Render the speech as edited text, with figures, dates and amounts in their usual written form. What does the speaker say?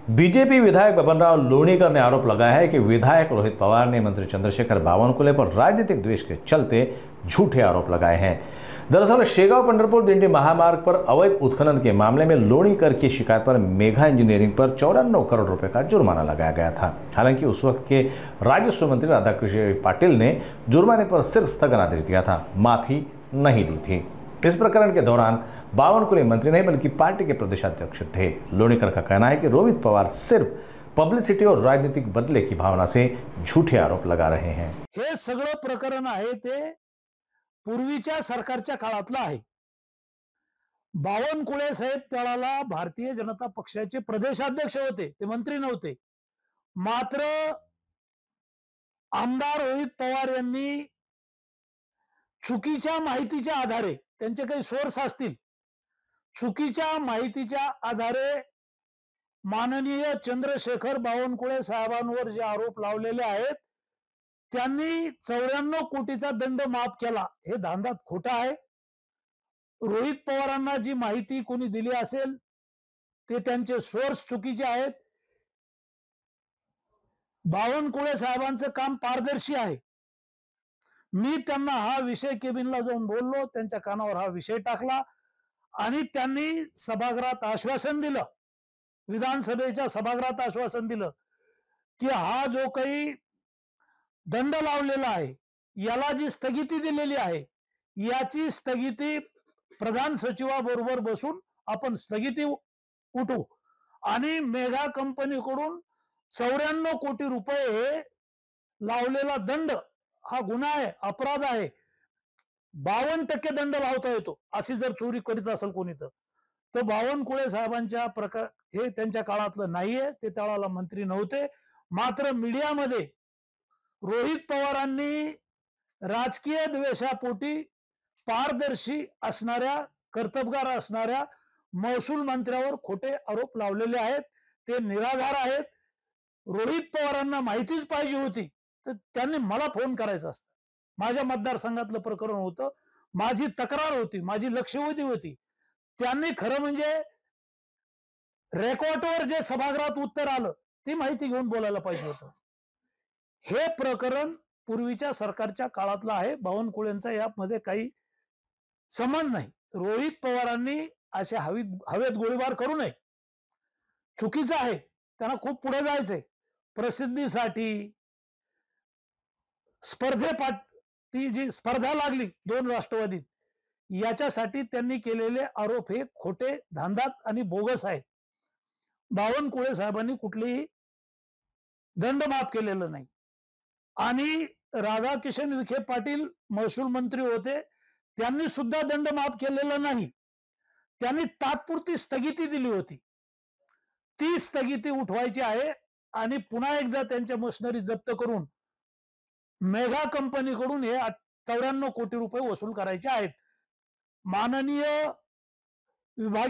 BJP विधायक बबनराव लोणीकर ने आरोप लगाया है कि विधायक रोहित पवार ने मंत्री चंद्रशेखर बावनकुले पर राजनीतिक द्वेष के चलते झूठे आरोप लगाए हैं। दरअसल शेगांव पंढरपुर दिंडी महामार्ग पर अवैध उत्खनन के मामले में लोणीकर की शिकायत पर मेघा इंजीनियरिंग पर 54 करोड़ रुपए का जुर्माना लगाया गया था। हालांकि उस वक्त के राजस्व मंत्री राधाकृष्ण पाटिल ने जुर्माने पर सिर्फ स्थगनादेश दिया था, माफी नहीं दी थी। इस प्रकरण के दौरान बावनकुले मंत्री नहीं बल्कि पार्टी के प्रदेशाध्यक्ष थे। लोणीकर का कहना है कि रोहित पवार सिर्फ पब्लिसिटी और राजनीतिक बदले की भावना से झूठे आरोप लगा रहे हैं। हे सगळं प्रकरण आहे ते पूर्वीच्या सरकारच्या काळातलं आहे। बावनकुळे साहेब त्याला भारतीय जनता पक्षाचे प्रदेशाध्यक्ष होते, ते मंत्री नव्हते। मात्र आमदार रोहित पवार यांनी चुकीच्या माहितीच्या आधारे, त्यांचे काही सोर्स असतील, चुकीच्या माहितीच्या आधारे माननीय चंद्रशेखर बावनकुळे साहेबांवर जे आरोप लावलेले आहेत, त्यांनी 94 कोटीचा दंड माफ केला, हे धांदात खोटा आहे। रोहित पवारांना जी माहिती कोणी दिली असेल ते त्यांचे सोर्स चुकीचे आहेत। बावनकुळे साहेबांचं काम पारदर्शी आहे। मी त्यांना हा विषय केबिनला जाऊन बोललो, त्यांच्या कानावर हा विषय टाकला आणि त्यांनी सभागृहात आश्वासन दिलं, विधानसभेच्या सभागृहात आश्वासन दिलं की हा जो काही दंड लावलेला आहे, याला जी स्थगिती दिलेली आहे, याची स्थगिती प्रधान सचिवाबरोबर बसून आपण स्थगिती उठवू आणि मेगा कंपनीकडून 94 कोटी रुपये हे लावलेला दंड हा गुन्हा आहे, अपराध आहे। 52% दंड लावता येतो अशी जर चोरी करीत असेल कोणी तर बावनकुळे साहेबांच्या प्रकार हे त्यांच्या काळातलं नाहीये, ते त्यावेळेला मंत्री नव्हते। मात्र मीडियामध्ये रोहित पवारांनी राजकीय द्वेषापोटी पारदर्शी असणाऱ्या, कर्तबगार असणाऱ्या महसूल मंत्र्यावर खोटे आरोप लावलेले आहेत, ते निराधार आहेत। रोहित पवारांना माहितीच पाहिजे होती तर त्यांनी मला फोन करायचा असता। माझ्या मतदारसंघातलं प्रकरण होतं, माझी तक्रार होती, माझी लक्षवेधी होती। त्यांनी खरं म्हणजे रेकॉर्डवर जे सभागृहात उत्तर आलं ती माहिती घेऊन बोलायला पाहिजे होतं। हे प्रकरण पूर्वीच्या सरकारच्या काळातलं आहे, बावनकुळेंचा यामध्ये काही संबंध नाही। रोहित पवारांनी असे हवेत गोळीबार करू नये, चुकीचं आहे। त्यांना खूप पुढे जायचंय, प्रसिद्धीसाठी ती जी स्पर्धा लागली 2 राष्ट्रवादीत, याच्यासाठी त्यांनी केलेले आरोप हे खोटे, धांदात आणि बोगस आहेत। बावनकुळे साहेबांनी कुठलीही दंड माफ केलेलं नाही आणि राधाकिशन विखे पाटील महसूल मंत्री होते, त्यांनी सुद्धा दंड माफ केलेला नाही। त्यांनी तात्पुरती स्थगिती दिली होती, ती स्थगिती उठवायची आहे आणि पुन्हा एकदा त्यांच्या मशिनरी जप्त करून मेगा कंपनीकडून हे 94 कोटी रुपये वसूल करायचे आहेत। माननीय विभाग